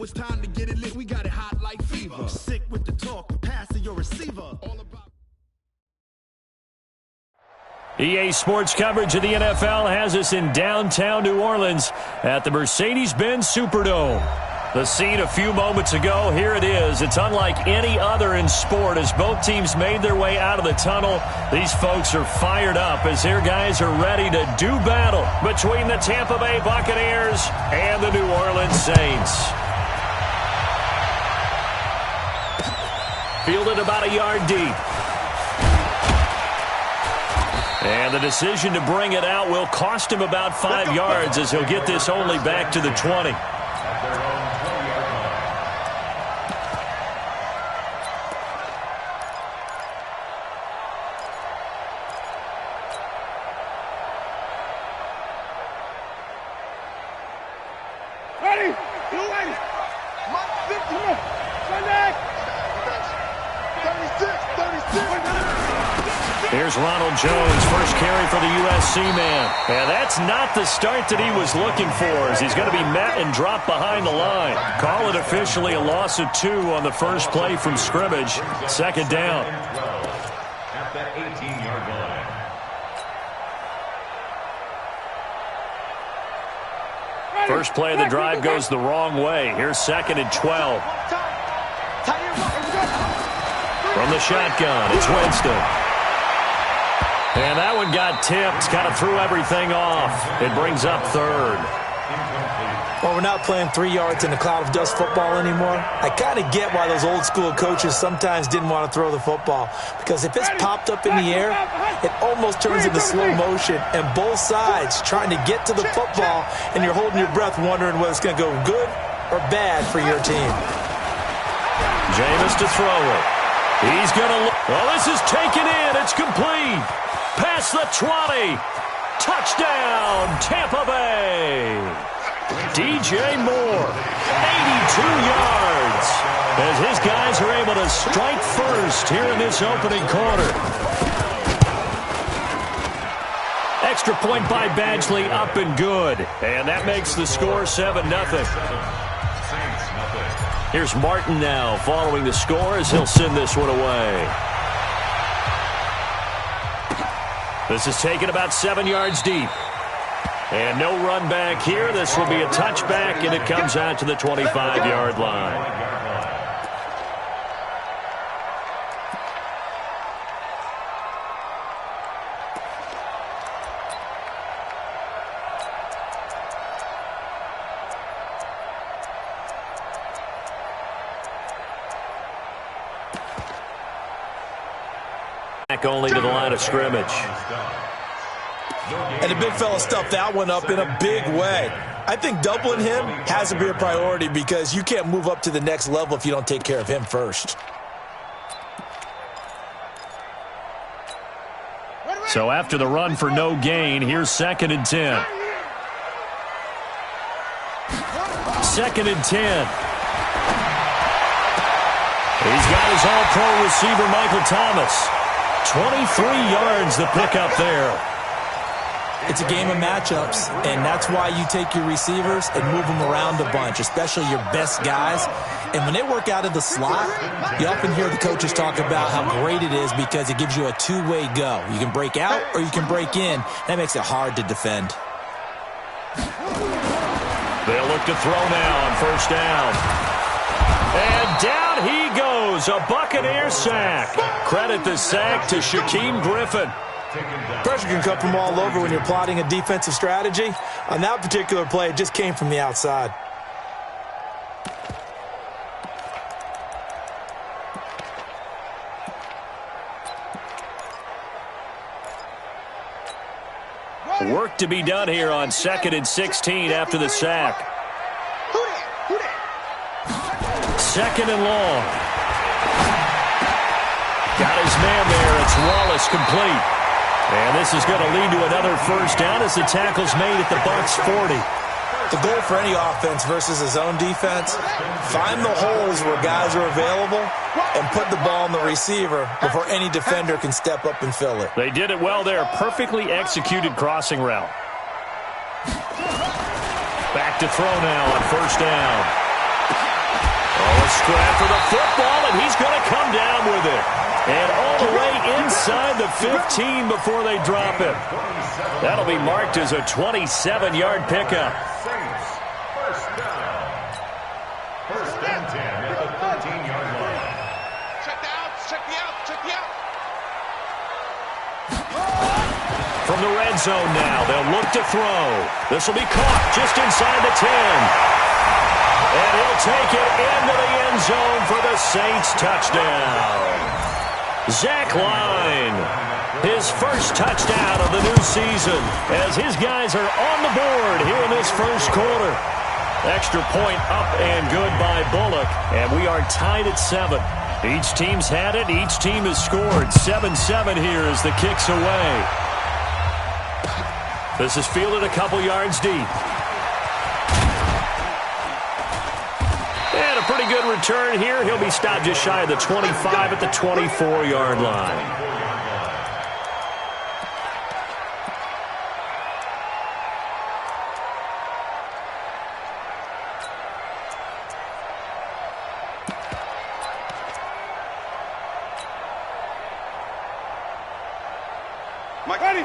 it's time to get it lit, we got it hot like fever. Sick with the talk, passing your receiver. All about EA Sports coverage of the NFL has us in downtown New Orleans at the Mercedes-Benz Superdome. The scene a few moments ago, here it is. It's unlike any other in sport as both teams made their way out of the tunnel. These folks are fired up as their guys are ready to do battle between the Tampa Bay Buccaneers and the New Orleans Saints. Fielded about a yard deep. And the decision to bring it out will cost him about 5 yards as he'll get this only back to the 20. Here's Ronald Jones, first carry for the USC man. And that's not the start that he was looking for as he's going to be met and dropped behind the line. Call it officially a loss of 2 on the first play from scrimmage. Second down. At the 18-yard line. First play of the drive goes the wrong way. Here's 2nd and 12. From the shotgun, it's Winston. And that one got tipped, kind of threw everything off. It brings up 3rd. Well, we're not playing 3 yards in a cloud of dust football anymore. I kind of get why those old school coaches sometimes didn't want to throw the football. Because if it's popped up in the air, it almost turns into slow motion. And both sides trying to get to the football, and you're holding your breath wondering whether it's going to go good or bad for your team. Jameis to throw it. He's going to look. Well, this is taken in. It's complete. Past the 20. Touchdown, Tampa Bay. DJ Moore, 82 yards. As his guys are able to strike first here in this opening quarter. Extra point by Badgley, up and good. And that makes the score 7-0. Here's Martin now following the score as he'll send this one away. This is taken about 7 yards deep. And no run back here. This will be a touchback, and it comes out to the 25-yard line. Back only to the line of scrimmage. And the big fella stuffed that one up in a big way. I think doubling him has to be a priority because you can't move up to the next level if you don't take care of him first. So after the run for no gain, here's 2nd and 10. 2nd and 10. He's got his all-pro receiver, Michael Thomas. 23 yards the pickup there. It's a game of matchups, and that's why you take your receivers and move them around a bunch, especially your best guys. And when they work out of the slot, you often hear the coaches talk about how great it is because it gives you a two-way go. You can break out or you can break in. That makes it hard to defend. They'll look to throw now on first down. And down he goes, a Buccaneer sack. Credit the sack to Shaquem Griffin. Pressure can come from all over when you're plotting a defensive strategy. On that particular play, it just came from the outside. Work to be done here on 2nd and 16 after the sack. 2nd and long. Got his man there. It's Wallace complete. And this is going to lead to another first down as the tackle's made at the Bucs 40. The goal for any offense versus his own defense, find the holes where guys are available and put the ball on the receiver before any defender can step up and fill it. They did it well there. Perfectly executed crossing route. Back to throw now on first down. Oh, a scrap for the football, and he's going to come down with it. And all the way inside the 15 before they drop it. That'll be marked as a 27-yard pickup. First down. First and 10 at the 13-yard line. Check the out, check the out, check the out. From the red zone now, they'll look to throw. This will be caught just inside the 10. And he'll take it into the end zone for the Saints touchdown. Zach Line, his first touchdown of the new season, as his guys are on the board here in this first quarter. Extra point up and good by Bullock, and we are tied at 7. Each team's had it, each team has scored. 7-7 here as the kick's away. This is fielded a couple yards deep. And a pretty good return here. He'll be stopped just shy of the 25 at the 24-yard line.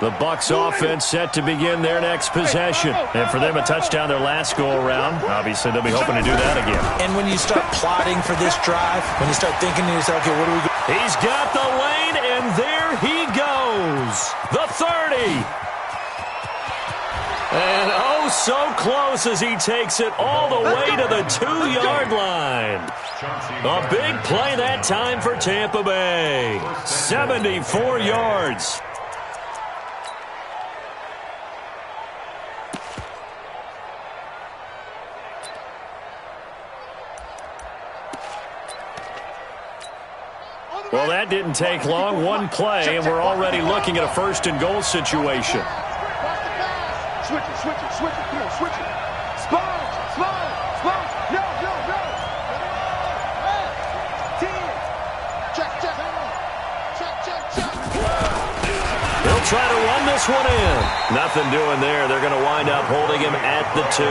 The Bucs offense set to begin their next possession. And for them, a touchdown their last go-around. Obviously, they'll be hoping to do that again. And when you start plotting for this drive, when you start thinking to yourself, okay, what do we go? He's got the lane, and there he goes. The 30. And oh, so close as he takes it all the way to the 2-yard line. A big play that time for Tampa Bay. 74 yards. Well, that didn't take long. One play, and we're already looking at a first-and-goal situation. Switch it, switch it, switch it. Come on, switch it. Sponge, sponge, sponge. No, no, no. 10. Check, check. Check, check, check. They'll try to run this one in. Nothing doing there. They're going to wind up holding him at the 2.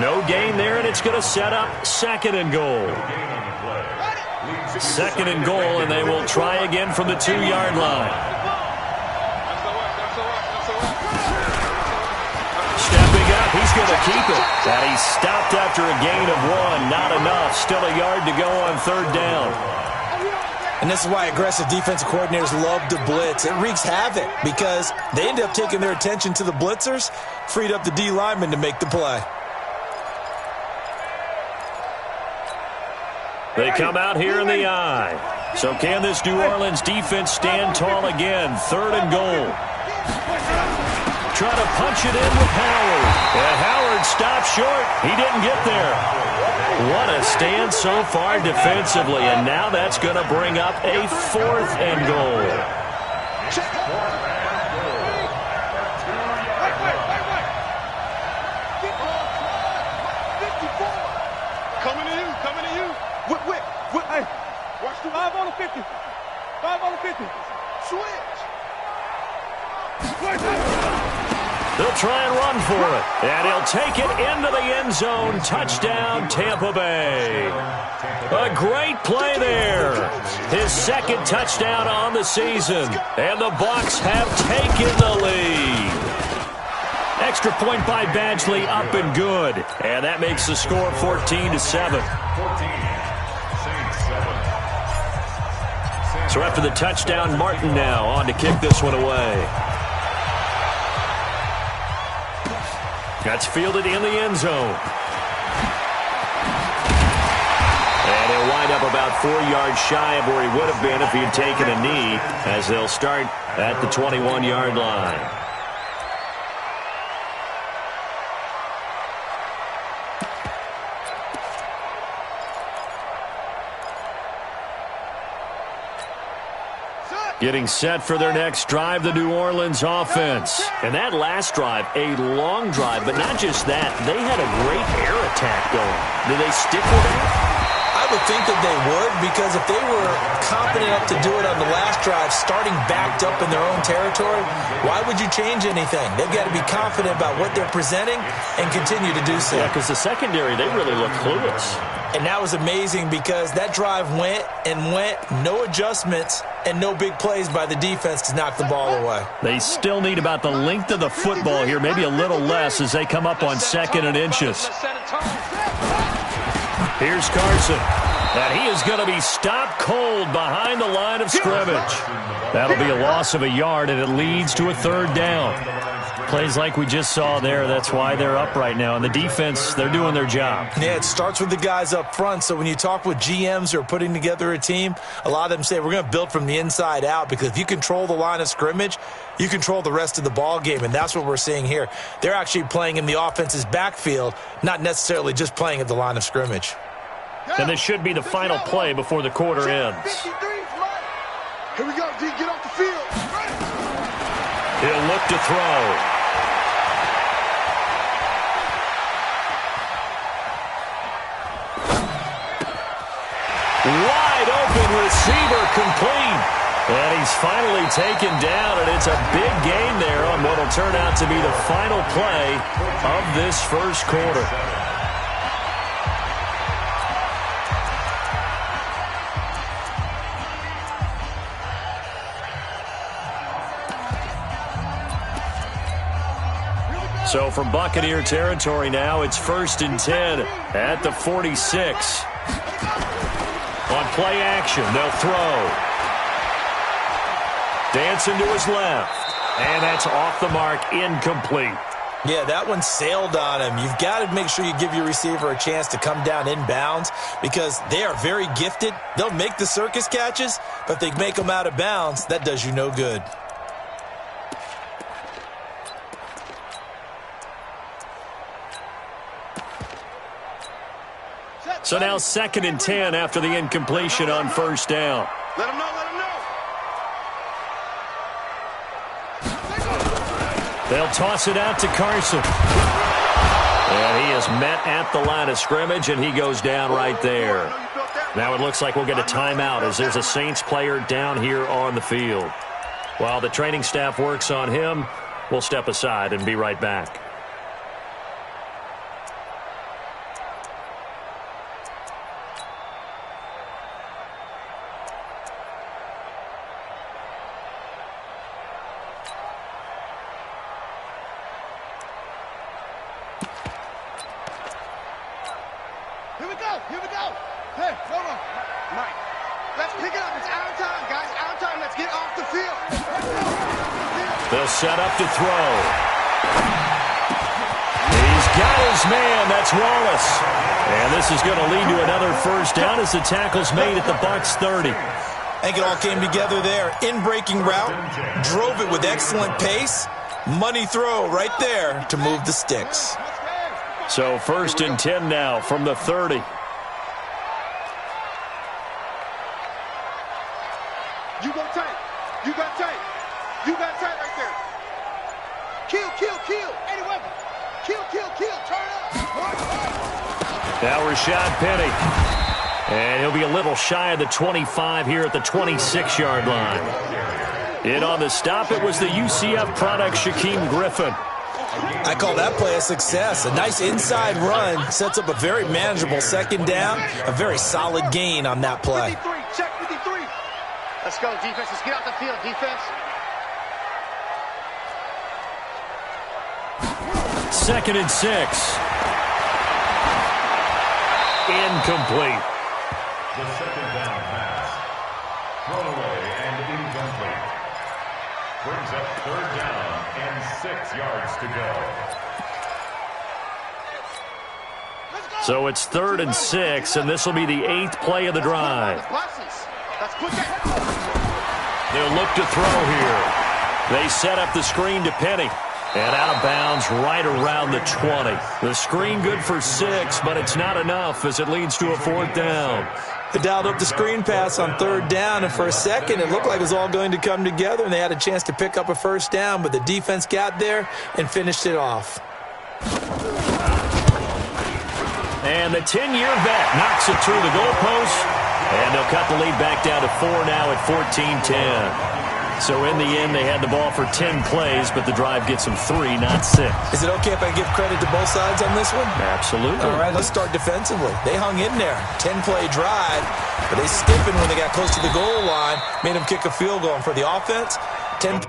No gain there, and it's going to set up second and goal. Second and goal, and they will try again from the 2-yard line. Stepping up, he's going to keep it. And he's stopped after a gain of 1. Not enough. Still a yard to go on third down. And this is why aggressive defensive coordinators love to blitz. It wreaks havoc because they end up taking their attention to the blitzers, freed up the D lineman to make the play. They come out here in the eye. So can this New Orleans defense stand tall again? Third and goal. Try to punch it in with Howard. And Howard stopped short. He didn't get there. What a stand so far defensively. And now that's going to bring up a fourth and goal. Coming to you, coming to you. Whip, whip, whip. Hey, watch the 5 on the 50. 5 on the 50. Switch. They'll try and run for it. And he'll take it into the end zone. Touchdown, Tampa Bay. A great play there. His second touchdown on the season. And the Bucs have taken the lead. Extra point by Badgley, up and good. And that makes the score 14-7. So after the touchdown, Martin now on to kick this one away. That's fielded in the end zone. And he'll wind up about 4 yards shy of where he would have been if he had taken a knee, as they'll start at the 21-yard line. Getting set for their next drive, the New Orleans offense. And that last drive, a long drive, but not just that. They had a great air attack going. Do they stick with that? I would think that they would, because if they were confident enough to do it on the last drive, starting backed up in their own territory, why would you change anything? They've got to be confident about what they're presenting and continue to do so. Yeah, because the secondary, they really look clueless. And that was amazing because that drive went and went, no adjustments and no big plays by the defense to knock the ball away. They still need about the length of the football here, maybe a little less as they come up on 2nd and inches. Here's Carson. And he is going to be stopped cold behind the line of scrimmage. That'll be a loss of a yard, and it leads to a 3rd down. Plays like we just saw there, that's why they're up right now. And the defense, they're doing their job. Yeah, it starts with the guys up front. So when you talk with GMs who are putting together a team, a lot of them say we're going to build from the inside out, because if you control the line of scrimmage, you control the rest of the ball game, and that's what we're seeing here. They're actually playing in the offense's backfield, not necessarily just playing at the line of scrimmage. And this should be the final play before the quarter ends. Here we go, D. Get off the field. He'll look to throw. Wide open receiver complete. And he's finally taken down, and it's a big gain there on what will turn out to be the final play of this first quarter. So from Buccaneer territory now, it's 1st and 10 at the 46. On play action, they'll throw. Dancing to his left. And that's off the mark, incomplete. Yeah, that one sailed on him. You've got to make sure you give your receiver a chance to come down inbounds, because they are very gifted. They'll make the circus catches, but if they make them out of bounds, that does you no good. So now 2nd and 10 after the incompletion on 1st down. Let him know, let him know. They'll toss it out to Carson. And he is met at the line of scrimmage, and he goes down right there. Now it looks like we'll get a timeout as there's a Saints player down here on the field. While the training staff works on him, we'll step aside and be right back. Here we go. Hey, hold on. Mike, let's pick it up. It's our time, guys. Our time. Let's get off the field. They'll set up to throw. He's got his man. That's Wallace. And this is going to lead to another 1st down as the tackle's made at the Bucs 30. I think it all came together there. In-breaking route, drove it with excellent pace. Money throw right there to move the sticks. So 1st and 10 now from the 30. You go tight. You got tight. You got tight right there. Kill, kill, kill. Any weapon. Kill, kill, kill. Turn up. Now Rashad Penny. And he'll be a little shy of the 25 here at the 26-yard line. In on the stop, it was the UCF product, Shaquem Griffin. I call that play a success. A nice inside run sets up a very manageable 2nd down. A very solid gain on that play. 53. Check 53. Let's go, defense. Let's get out the field, defense. 2nd and 6. Incomplete. The 2nd down pass. Thrown away and incomplete. Brings up 3rd down and 6 yards to go. So it's 3rd and 6, and this will be the 8th play of the drive. They'll look to throw here. They set up the screen to Penny. And out of bounds right around the 20. The screen good for 6, but it's not enough as it leads to a 4th down. They dialed up the screen pass on 3rd down, and for a second it looked like it was all going to come together, and they had a chance to pick up a 1st down, but the defense got there and finished it off. And the 10-year vet knocks it through the goalpost, and they'll cut the lead back down to 4 now at 14-10. So in the end, they had the ball for 10 plays, but the drive gets them 3, not 6. Is it okay if I give credit to both sides on this one? Absolutely. All right, let's start defensively. They hung in there. 10-play drive, but they stiffened when they got close to the goal line, made them kick a field goal. And for the offense, 10.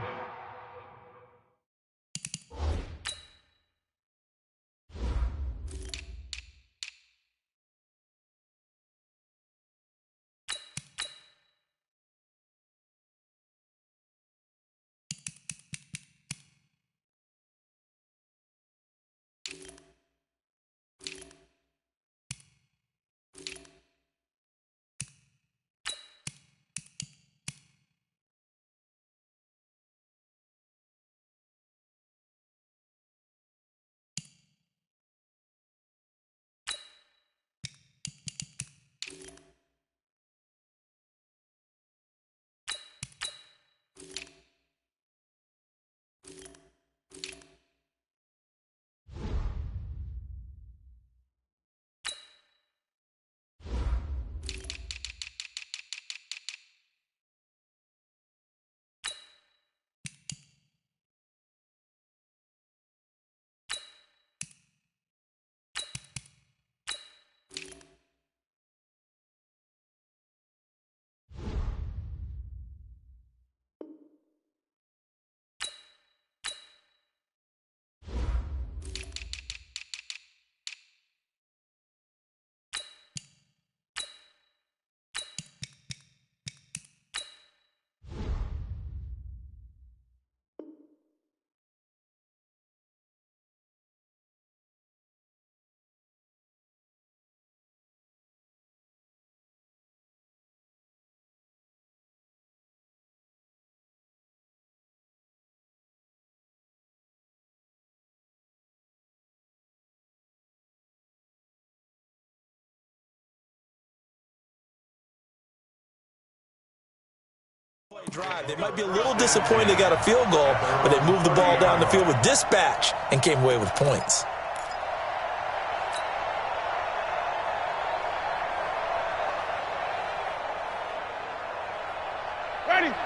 Drive. They might be a little disappointed they got a field goal, but they moved the ball down the field with dispatch and came away with points.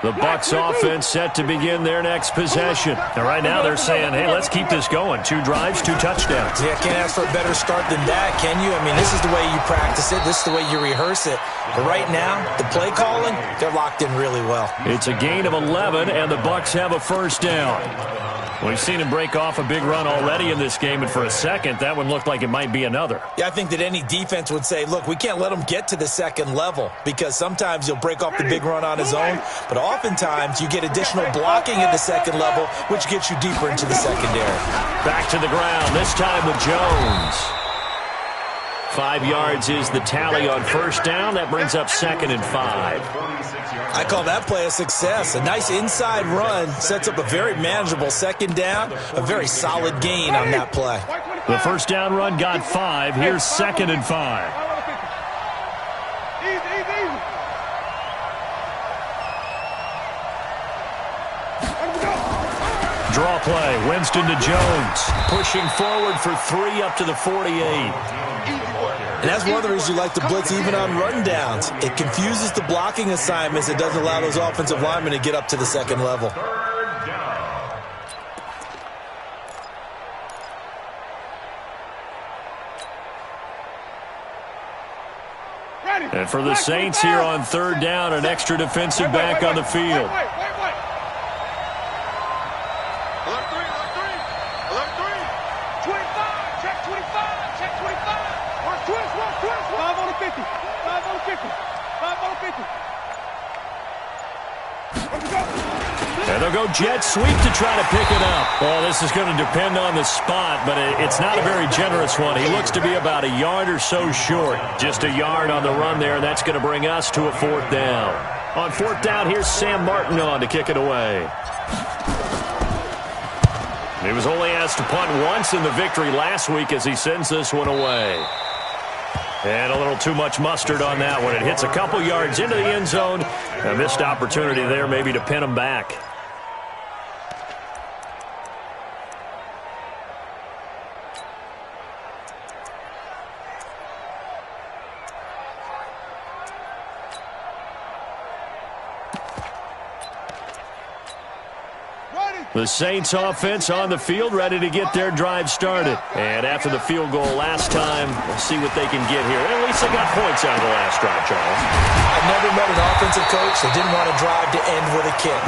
The Bucs offense set to begin their next possession. And right now they're saying, hey, let's keep this going. 2 drives, 2 touchdowns. Yeah, can't ask for a better start than that, can you? I mean, this is the way you practice it. This is the way you rehearse it. But right now, the play calling, they're locked in really well. It's a gain of 11, and the Bucs have a first down. We've seen him break off a big run already in this game, and for a second, that one looked like it might be another. Yeah, I think that any defense would say, look, we can't let him get to the second level because sometimes he'll break off the big run on his own, but oftentimes you get additional blocking at the second level, which gets you deeper into the secondary. Back to the ground, this time with Jones. 5 yards is the tally on first down. That brings up 2nd and 5. I call that play a success. A nice inside run sets up a very manageable second down, a very solid gain on that play. The first down run got 5. Here's 2nd and 5. Draw play. Winston to Jones. Pushing forward for 3 up to the 48. And that's one of the reasons you like to blitz even on rundowns. It confuses the blocking assignments. It doesn't allow those offensive linemen to get up to the second level. And for the Saints here on third down, an extra defensive back on the field. And they'll go jet sweep to try to pick it up. Well, this is going to depend on the spot, but it's not a very generous one. He looks to be about a yard or so short. Just a yard on the run there, and that's going to bring us to a 4th down. On 4th down, here's Sam Martin on to kick it away. He was only asked to punt once in the victory last week as he sends this one away. And a little too much mustard on that one. It hits a couple yards into the end zone. A missed opportunity there maybe to pin him back. The Saints offense on the field, ready to get their drive started. And after the field goal last time, we'll see what they can get here. At least they got points out of the last drive, Charles. I've never met an offensive coach that didn't want to drive to end with a kick.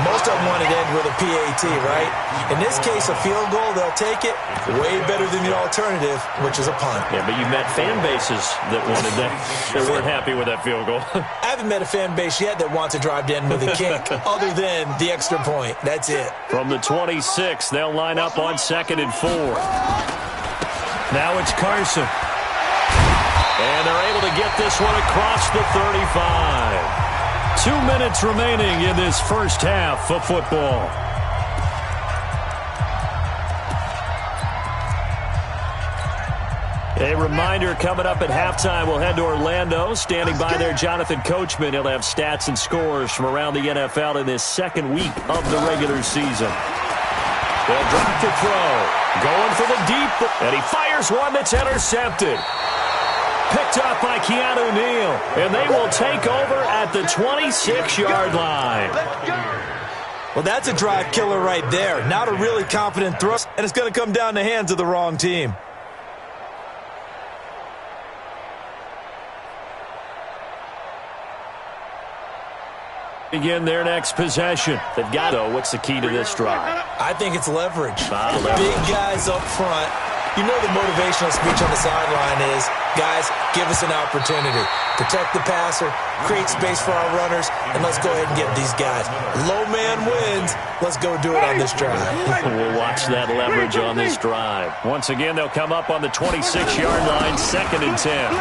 Most of them wanted to end with a PAT, right? In this case, a field goal, they'll take it. Way better than the alternative, which is a punt. Yeah, but you met fan bases that wanted that, that weren't happy with that field goal. I haven't met a fan base yet that wants to drive to end with a kick, other than the extra point. That's it. From the 26, they'll line up on 2nd and 4. Now it's Carson. And they're able to get this one across the 35. 2 minutes remaining in this first half of football. A reminder, coming up at halftime, we'll head to Orlando. Standing by there, Jonathan Coachman. He'll have stats and scores from around the NFL in this second week of the regular season. They'll drop to throw. Going for the deep, and he fires one that's intercepted. Picked up by Keanu Neal, and they will take over at the 26-yard line. Well, that's a drive killer right there. Not a really confident throw, and it's going to come down the hands of the wrong team. Begin their next possession. They've got, though, what's the key to this drive? I think it's leverage. Leverage. Big guys up front. You know the motivational speech on the sideline is, guys, give us an opportunity. Protect the passer, create space for our runners, and let's go ahead and get these guys. Low man wins. Let's go do it on this drive. We'll watch that leverage on this drive. Once again, they'll come up on the 26-yard line, 2nd and 10.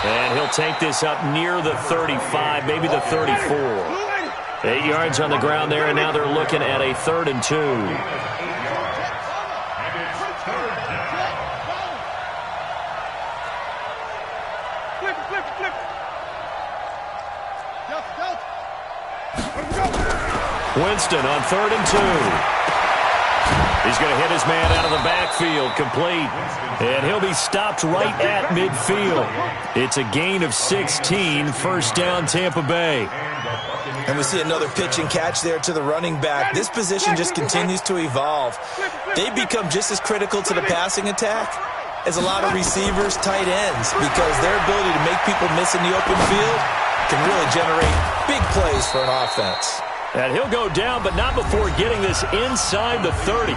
And he'll take this up near the 35, maybe the 34. 8 yards on the ground there, and now they're looking at a 3rd and 2. Winston on 3rd and 2. He's going to hit his man out of the backfield, complete. And he'll be stopped right at midfield. It's a gain of 16, first down Tampa Bay. And we see another pitch and catch there to the running back. This position just continues to evolve. They become just as critical to the passing attack as a lot of receivers, tight ends, because their ability to make people miss in the open field can really generate big plays for an offense. And he'll go down, but not before getting this inside the 30.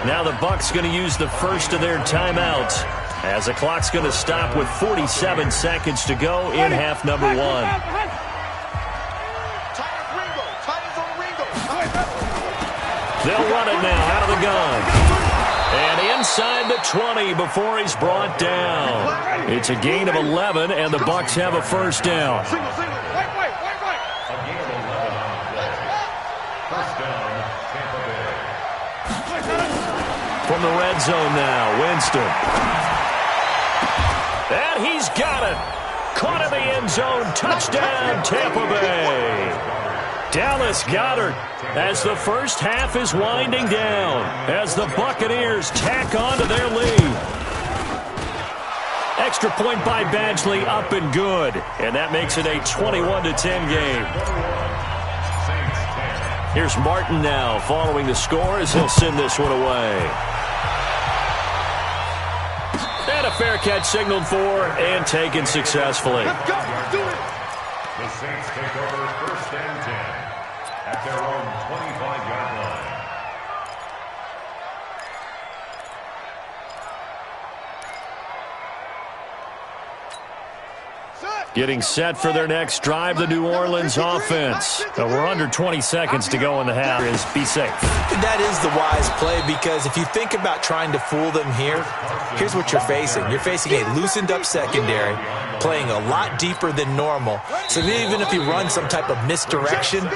Now the Bucs going to use the first of their timeouts as the clock's going to stop with 47 seconds to go in half number 1. They'll run it now out of the gun. And inside the 20 before he's brought down. It's a gain of 11, and the Bucs have a first down. From the red zone now, Winston. And he's got it. Caught in the end zone. Touchdown, Tampa Bay. Dallas Goedert as the first half is winding down as the Buccaneers tack on to their lead. Extra point by Badgley, up and good. And that makes it a 21-10 game. Here's Martin now following the score as he'll send this one away. And a fair catch signaled for and taken successfully. The Saints take over 1st and 10 at their own 25-yard line. Getting set for their next drive, the New Orleans offense. We're under 20 seconds to go in the half. Be safe. That is the wise play, because if you think about trying to fool them here, here's what you're facing. You're facing a loosened up secondary, playing a lot deeper than normal. So even if you run some type of misdirection,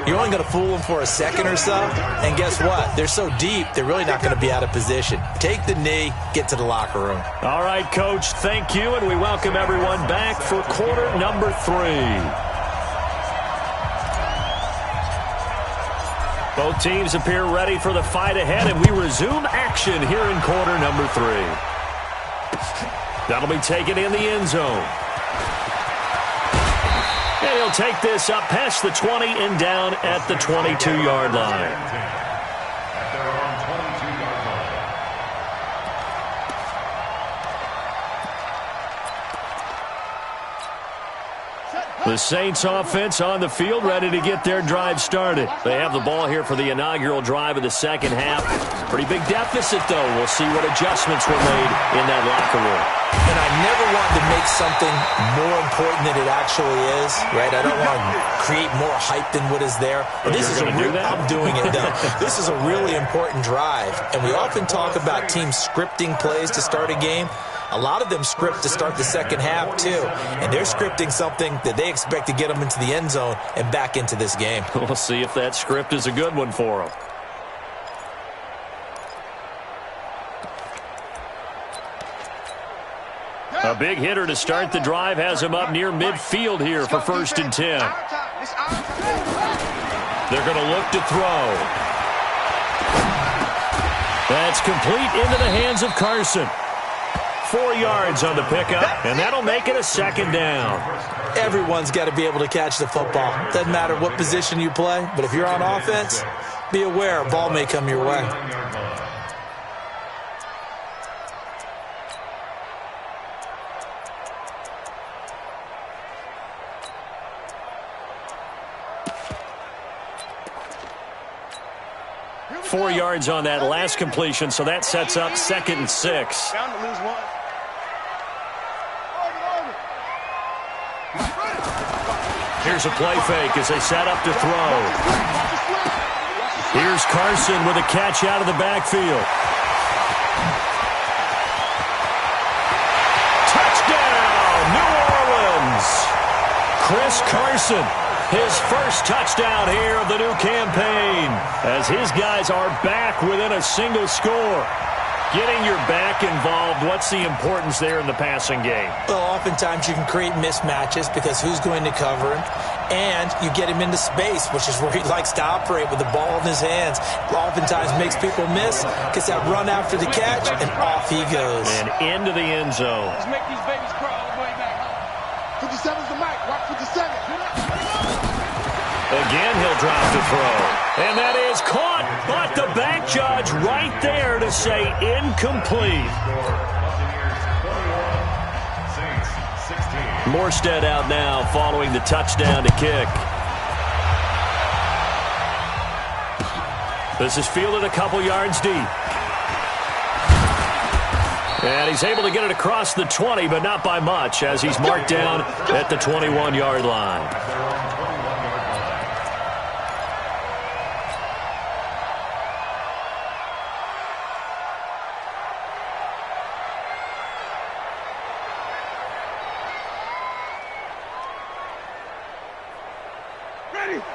you're only going to fool them for a second or so. And guess what? They're so deep, they're really not going to be out of position. Take the knee, get to the locker room. All right, Coach, thank you, and we welcome everyone back for quarter number 3. Both teams appear ready for the fight ahead, and we resume action here in quarter number 3. That'll be taken in the end zone. And he'll They'll take this up past the 20 and down at the 22-yard line. At their own 22-yard line. The Saints offense on the field, ready to get their drive started. They have the ball here for the inaugural drive of the second half. Pretty big deficit, though. We'll see what adjustments were made in that locker room. And I never want to make something more important than it actually is, right? I don't want to create more hype than what is there. But this is I'm doing it, though. This is a really important drive. And we often talk about teams scripting plays to start a game. A lot of them script to start the second half, too. And they're scripting something that they expect to get them into the end zone and back into this game. We'll see if that script is a good one for them. A big hitter to start the drive has him up near midfield here for 1st and 10. They're going to look to throw. That's complete into the hands of Carson. 4 yards on the pickup, and that'll make it a second down. Everyone's got to be able to catch the football. Doesn't matter what position you play, but if you're on offense, be aware a ball may come your way. Four yards on that last completion, so that sets up 2nd and 6. Down to lose one. Here's a play fake as they set up to throw. Here's Carson with a catch out of the backfield. Touchdown, New Orleans! Chris Carson, his first touchdown here of the new campaign, as his guys are back within a single score. Getting your back involved, what's the importance there in the passing game? Well, oftentimes you can create mismatches because who's going to cover him? And you get him into space, which is where he likes to operate with the ball in his hands. Oftentimes makes people miss, gets that run after the catch, and off he goes. And into the end zone. Let's make these babies crawl all the way back home. 57's the mic. Watch 57. Again, he'll drop to throw. And that is caught, but the back judge right there to say incomplete. Morstead out now following the touchdown to kick. This is fielded a couple yards deep. And he's able to get it across the 20, but not by much, as he's marked down at the 21-yard line.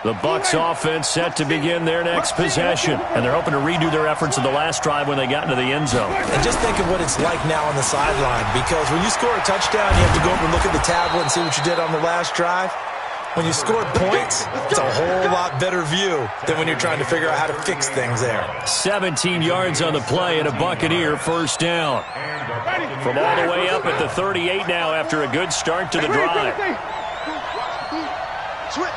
The Bucs offense set to begin their next possession, and they're hoping to redo their efforts of the last drive when they got into the end zone. And just think of what it's like now on the sideline, because when you score a touchdown, you have to go over and look at the tablet and see what you did on the last drive. When you score points, it's a whole lot better view than when you're trying to figure out how to fix things there. 17 yards on the play and a Buccaneer first down. From all the way up at the 38 now after a good start to the drive. Switch.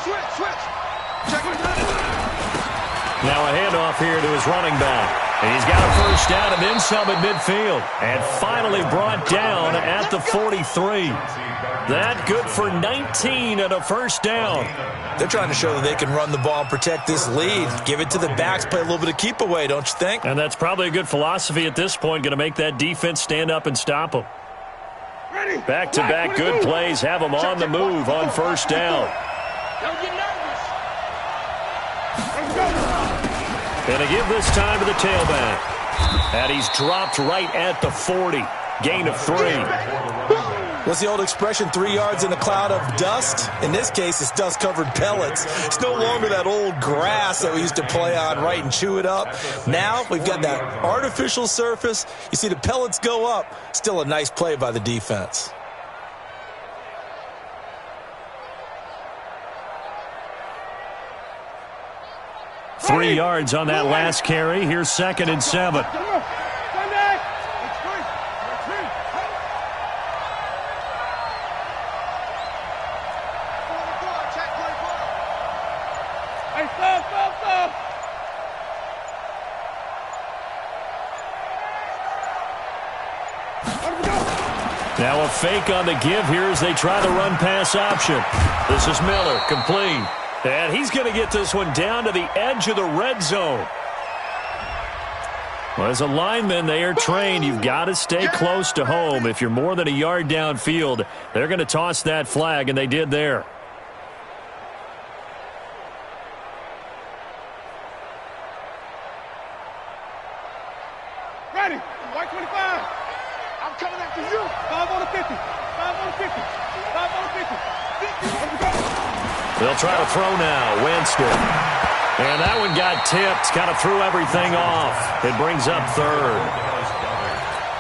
Now a handoff here to his running back. And he's got a first down and then some at midfield. And finally brought down at the 43. That good for 19 and a first down. They're trying to show that they can run the ball and protect this lead. Give it to the backs, play a little bit of keep away, don't you think? And that's probably a good philosophy at this point, going to make that defense stand up and stop them. Back-to-back good plays have them on the move on first down. Don't get nervous. And they give this time to the tailback. And he's dropped right at the 40. Gain of 3. What's the old expression, 3 yards in a cloud of dust? In this case, it's dust-covered pellets. It's no longer that old grass that we used to play on, right, and chew it up. Now we've got that artificial surface. You see the pellets go up. Still a nice play by the defense. Three yards on that last carry. Here's 2nd and 7. Hey, stop. Now a fake on the give here as they try the run-pass option. This is Miller, complete. And he's going to get this one down to the edge of the red zone. Well, as a lineman, they are trained. You've got to stay close to home. If you're more than a yard downfield, they're going to toss that flag, and they did there. Ready. White 25. I'm coming after you. 5 on the 50. 5 on the 50. 5 on the 50. They'll try to throw now. Winston. And that one got tipped. Kind of threw everything off. It brings up third.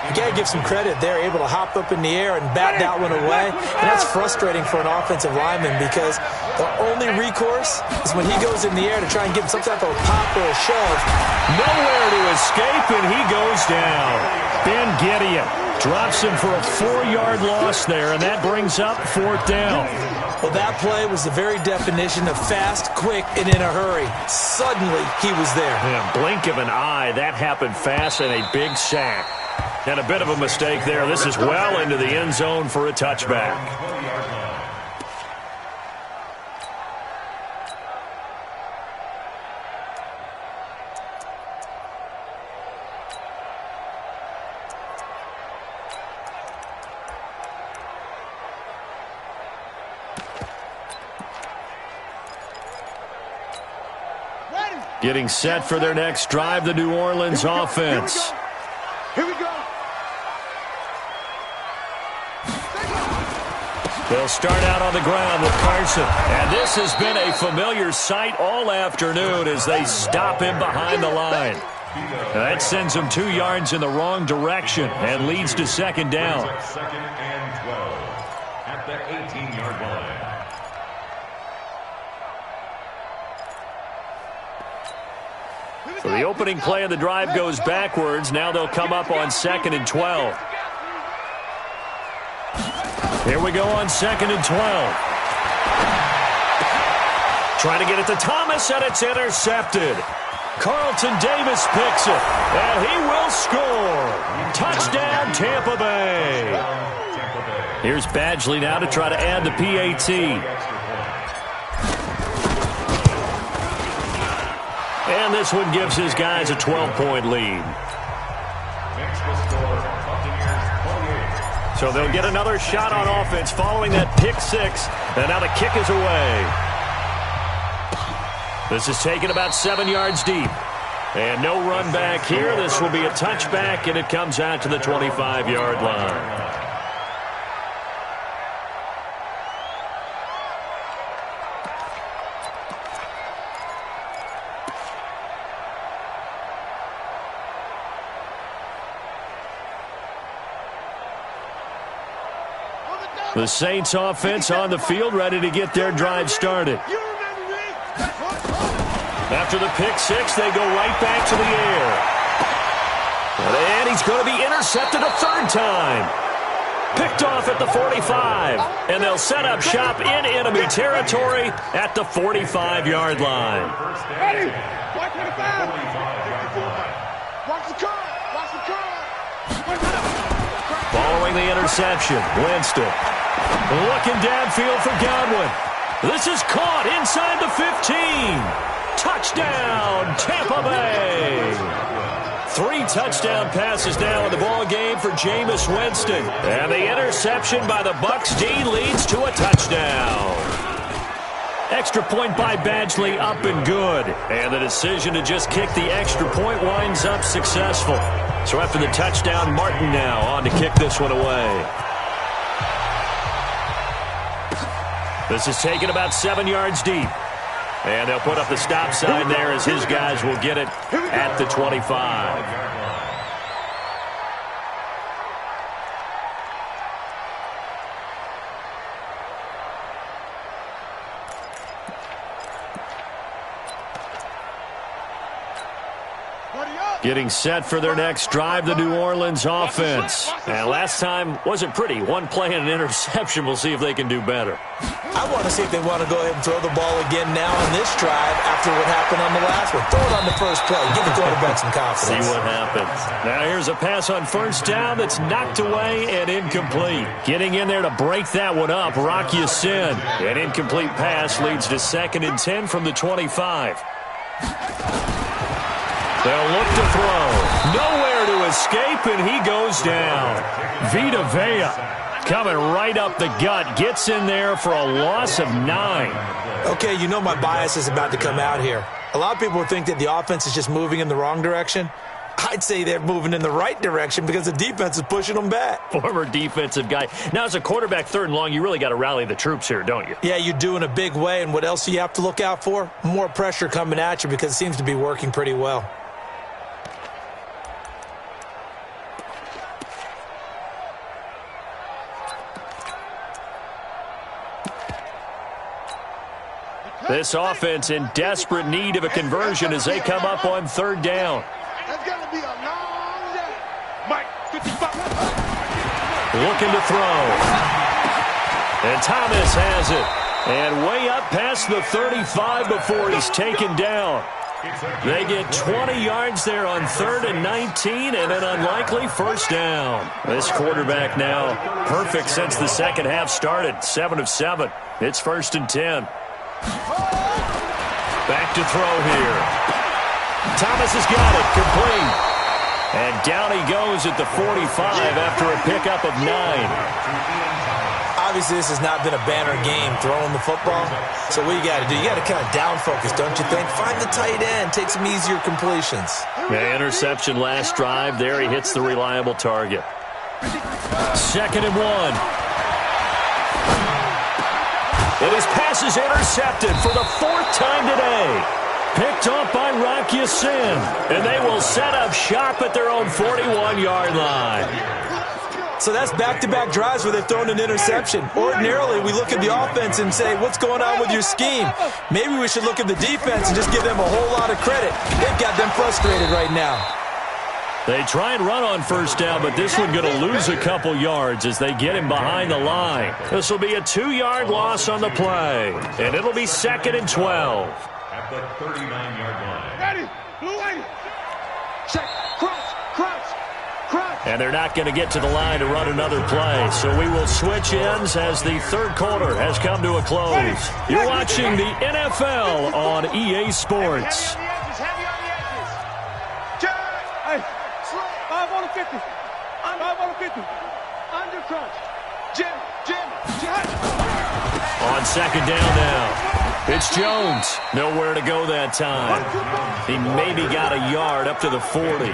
You got to give some credit. They're able to hop up in the air and bat that one away. And that's frustrating for an offensive lineman because the only recourse is when he goes in the air to try and give him some type of a pop or a shove. Nowhere to escape, and he goes down. Ben Gideon drops him for a 4-yard loss there, and that brings up fourth down. Well, that play was the very definition of fast, quick, and in a hurry. Suddenly, he was there. Yeah, blink of an eye. That happened fast and a big sack. And a bit of a mistake there. This is well into the end zone for a touchback. Getting set for their next drive, the New Orleans offense. Here we go. They'll start out on the ground with Carson. And this has been a familiar sight all afternoon as they stop him behind the line. That sends him 2 yards in the wrong direction and leads to second down. Second and 12 at the 18-yard line. So the opening play of the drive goes backwards. Now they'll come up on 2nd and 12. Here we go on 2nd and 12. Trying to get it to Thomas, and it's intercepted. Carlton Davis picks it, and he will score. Touchdown, Tampa Bay. Here's Badgley now to try to add the PAT. And this one gives his guys a 12-point lead. So they'll get another shot on offense following that pick six. And now the kick is away. This is taken about 7 yards deep. And no run back here. This will be a touchback, and it comes out to the 25-yard line. The Saints offense on the field, ready to get their drive started. After the pick six, they go right back to the air. And he's going to be intercepted a third time. Picked off at the 45. And they'll set up shop in enemy territory at the 45-yard line. Ready. 125. Watch the curve. Watch the curve. Following the interception, Winston looking downfield for Godwin. This is caught inside the 15. Touchdown, Tampa Bay. 3 touchdown passes now in the ball game for Jameis Winston. And the interception by the Bucs D leads to a touchdown. Extra point by Badgley, up and good. And the decision to just kick the extra point winds up successful. So after the touchdown, Martin now on to kick this one away. This is taken about 7 yards deep. And they'll put up the stop sign there as his guys will get it at the 25. Getting set for their next drive, the New Orleans offense. And last time wasn't pretty. One play and an interception. We'll see if they can do better. I want to see if they want to go ahead and throw the ball again now on this drive after what happened on the last one. Throw it on the first play. Give the quarterback some confidence. See what happens. Now here's a pass on first down that's knocked away and incomplete. Getting in there to break that one up, Rocky Sin. An incomplete pass leads to 2nd and 10 from the 25. They'll look to throw. Nowhere to escape, and he goes down. Vita Vea coming right up the gut. Gets in there for a loss of 9. Okay, you know my bias is about to come out here. A lot of people think that the offense is just moving in the wrong direction. I'd say they're moving in the right direction because the defense is pushing them back. Former defensive guy. Now, as a quarterback 3rd and long, you really got to rally the troops here, don't you? Yeah, you do in a big way. And what else do you have to look out for? More pressure coming at you because it seems to be working pretty well. This offense in desperate need of a conversion as they come up on 3rd down. That's going to be a long day. Mike, 55. Looking to throw. And Thomas has it. And way up past the 35 before he's taken down. They get 20 yards there on 3rd and 19 and an unlikely first down. This quarterback now perfect since the second half started. 7 of 7. It's 1st and 10. Back to throw here. Thomas has got it. Complete. And down he goes at the 45 after a pickup of 9. Obviously, this has not been a banner game throwing the football. So what you got to do? You got to kind of down focus, don't you think? Find the tight end. Take some easier completions. Yeah, interception last drive. There he hits the reliable target. 2nd and 1. And his pass is intercepted for the 4th time today. Picked off by Rocky Sin. And they will set up shop at their own 41-yard line. So that's back-to-back drives where they've thrown an interception. Ordinarily, we look at the offense and say, what's going on with your scheme? Maybe we should look at the defense and just give them a whole lot of credit. They've got them frustrated right now. They try and run on first down, but this one going to lose a couple yards as they get him behind the line. This will be a 2-yard loss on the play, and it'll be 2nd and 12. At the 39-yard line. Ready, blue lady. Check, cross, cross, cross. And they're not going to get to the line to run another play, so we will switch ends as the 3rd quarter has come to a close. You're watching the NFL on EA Sports. Heavy on the edges. Check. Hey, 5 on the 50. 5 on the 50. Under crunch. Jim. On 2nd down now. It's Jones. Nowhere to go that time. He maybe got a yard up to the 40.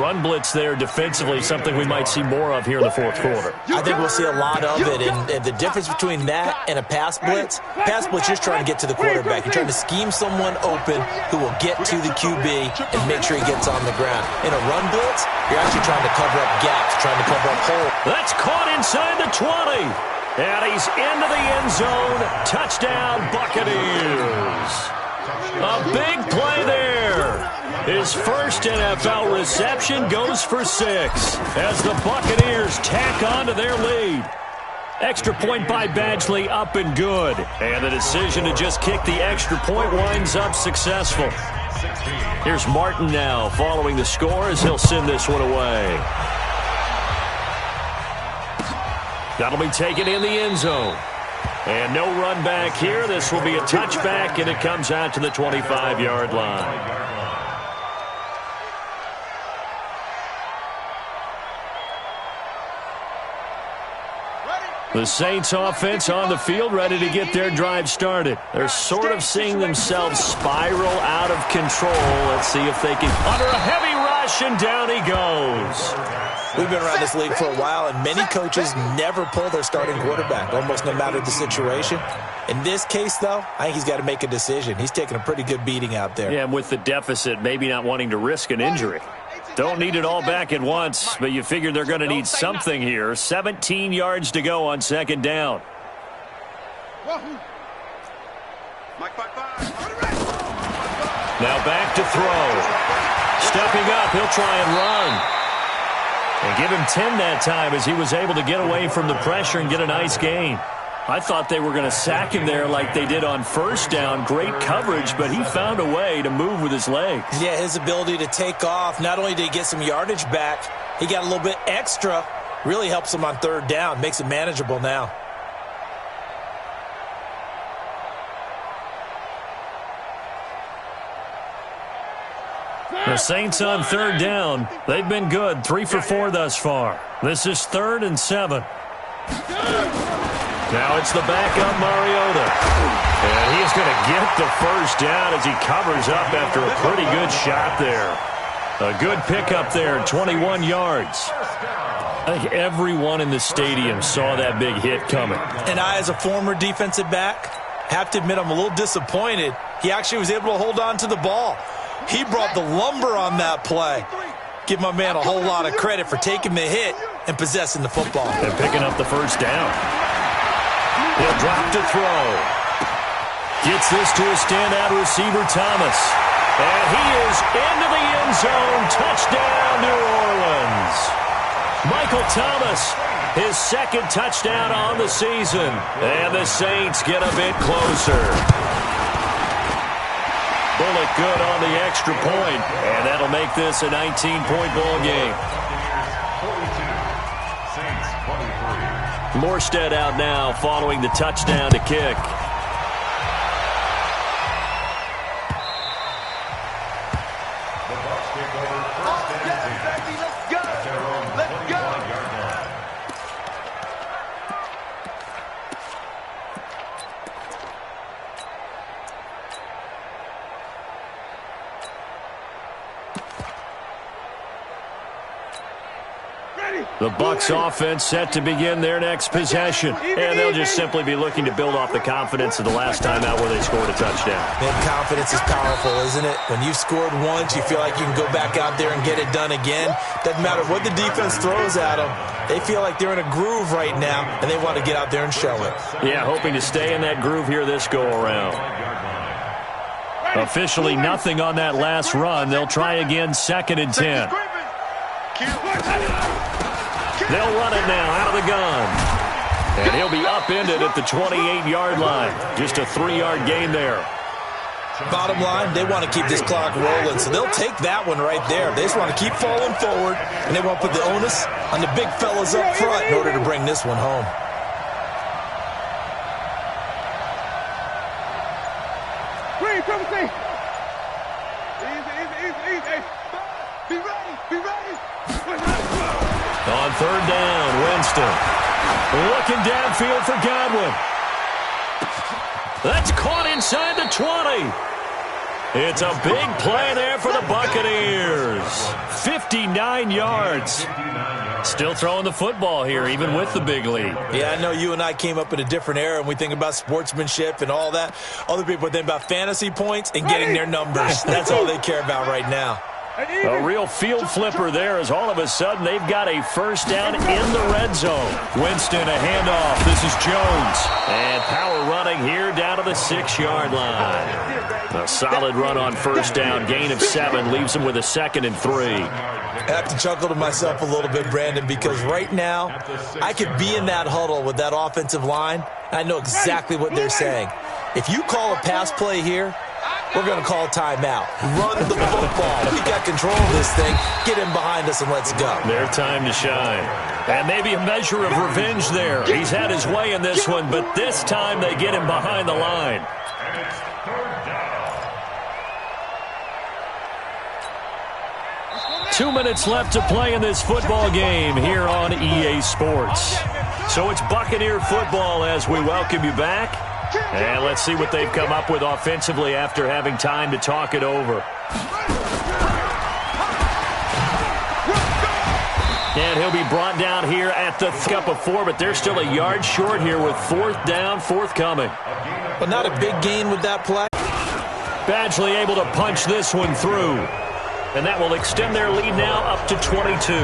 Run blitz there defensively, something we might see more of here in the 4th quarter. I think we'll see a lot of it, and the difference between that and a pass blitz, you're just trying to get to the quarterback. You're trying to scheme someone open who will get to the QB and make sure he gets on the ground. In a run blitz, you're actually trying to cover up gaps, trying to cover up holes. That's caught inside the 20. And he's into the end zone. Touchdown, Buccaneers. A big play there. His first NFL reception goes for 6 as the Buccaneers tack on to their lead. Extra point by Badgley, up and good. And the decision to just kick the extra point winds up successful. Here's Martin now following the score as he'll send this one away. That'll be taken in the end zone. And no run back here. This will be a touchback, and it comes out to the 25-yard line. The Saints offense on the field, ready to get their drive started. They're sort of seeing themselves spiral out of control. Let's see if they can, under a heavy rush, and down he goes. We've been around this league for a while, and many coaches never pull their starting quarterback, almost no matter the situation. In this case, though, I think he's got to make a decision. He's taking a pretty good beating out there. Yeah, and with the deficit, maybe not wanting to risk an injury. Don't need it all back at once, but you figure they're going to need something here. 17 yards to go on 2nd down. Now back to throw. Stepping up, he'll try and run. And give him 10 that time as he was able to get away from the pressure and get a nice gain. I thought they were going to sack him there like they did on first down. Great coverage, but he found a way to move with his legs. Yeah, his ability to take off, not only did he get some yardage back, he got a little bit extra. Really helps him on third down, makes it manageable now. The Saints on third down. They've been good, 3 for 4 thus far. This is 3rd and 7. Now it's the backup Mariota. And he's going to get the first down as he covers up after a pretty good shot there. A good pickup there, 21 yards. I think everyone in the stadium saw that big hit coming. And I, as a former defensive back, have to admit I'm a little disappointed. He actually was able to hold on to the ball. He brought the lumber on that play. Give my man a whole lot of credit for taking the hit and possessing the football. And picking up the first down. He'll drop to throw. Gets this to a standout receiver, Thomas. And he is into the end zone. Touchdown, New Orleans. Michael Thomas, his second touchdown on the season. And the Saints get a bit closer. Bullet good on the extra point, and that'll make this a 19-point ball game. Morstead out now following the touchdown to kick. The Bucs offense set to begin their next possession. And they'll just simply be looking to build off the confidence of the last time out where they scored a touchdown. Man, confidence is powerful, isn't it? When you've scored once, you feel like you can go back out there and get it done again. Doesn't matter what the defense throws at them. They feel like they're in a groove right now, and they want to get out there and show it. Yeah, hoping to stay in that groove here this go-around. Officially nothing on that last run. They'll try again, 2nd and 10. They'll run it now out of the gun. And he'll be upended at the 28-yard line. Just a 3-yard gain there. Bottom line, they want to keep this clock rolling, so they'll take that one right there. They just want to keep falling forward, and they want to put the onus on the big fellas up front in order to bring this one home. On third down, Winston. Looking downfield for Godwin. That's caught inside the 20. It's a big play there for the Buccaneers. 59 yards. Still throwing the football here, even with the big lead. Yeah, I know you and I came up in a different era, and we think about sportsmanship and all that. Other people think about fantasy points and getting their numbers. That's all they care about right now. A real field flipper there as all of a sudden they've got a first down in the red zone. Winston, a handoff. This is Jones. And power running here down to the 6-yard line. A solid run on first down. Gain of 7 leaves him with a 2nd and 3. I have to chuckle to myself a little bit, Brandon, because right now I could be in that huddle with that offensive line. I know exactly what they're saying. If you call a pass play here, we're going to call timeout. Run the football. We got control of this thing. Get him behind us and let's go. Their time to shine. And maybe a measure of revenge there. He's had his way in this one, but this time they get him behind the line. And it's 3rd down. 2 minutes left to play in this football game here on EA Sports. So it's Buccaneer football as we welcome you back. And let's see what they've come up with offensively after having time to talk it over. And he'll be brought down here at the cup of 4, but they're still a yard short here with 4th down, forthcoming. But not a big gain with that play. Badgley able to punch this one through. And that will extend their lead now up to 22.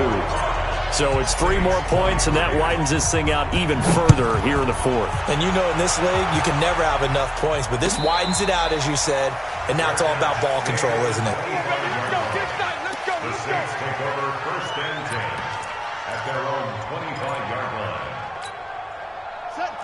So it's 3 more points, and that widens this thing out even further here in the 4th. And you know in this league, you can never have enough points, but this widens it out, as you said, and now it's all about ball control, isn't it? The Saints take over 1st and 10 at their own 25-yard line.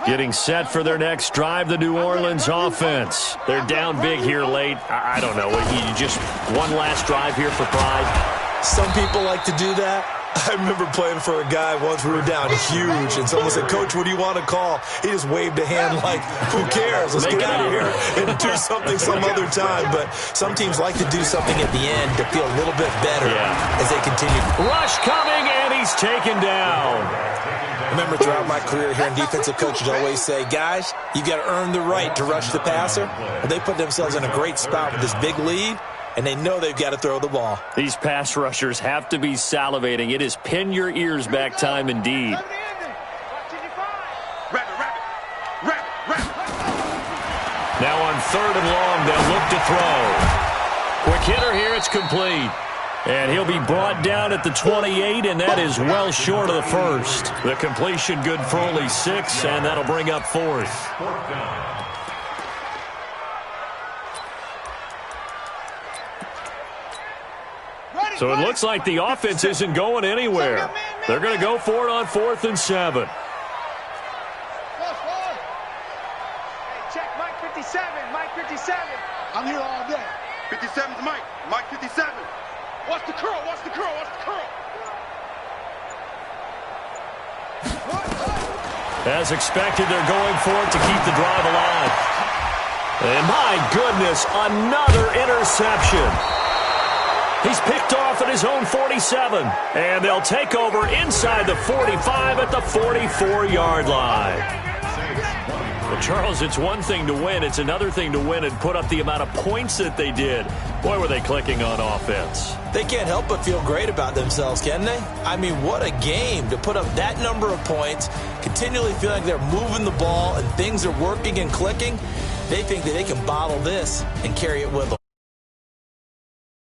Getting set for their next drive, the New Orleans offense. They're down big here late. I don't know. You just one last drive here for pride? Some people like to do that. I remember playing for a guy once. We were down huge, and someone said, "Coach, what do you want to call?" He just waved a hand like, "Who cares? Let's get out of here and do something some other time." But some teams like to do something at the end to feel a little bit better as they continue. Rush coming, and he's taken down. I remember throughout my career hearing defensive coaches always say, "Guys, you got to earn the right to rush the passer." And they put themselves in a great spot with this big lead, and they know they've got to throw the ball. These pass rushers have to be salivating. It is pin your ears back time indeed. Now on 3rd and long, they'll look to throw. Quick hitter here, it's complete. And he'll be brought down at the 28, and that is well short of the first. The completion good for only 6, and that'll bring up 4th. So it looks like the offense isn't going anywhere. They're going to go for it on 4th and 7. Hey, check Mike 57, Mike 57. I'm here all day. 57's Mike. Mike 57. Watch the curl, watch the curl, watch the curl. As expected, they're going for it to keep the drive alive. And my goodness, another interception. He's picked off at his own 47. And they'll take over inside the 45 at the 44-yard line. Well, Charles, it's one thing to win. It's another thing to win and put up the amount of points that they did. Boy, were they clicking on offense. They can't help but feel great about themselves, can they? I mean, what a game to put up that number of points, continually feeling like they're moving the ball and things are working and clicking. They think that they can bottle this and carry it with them.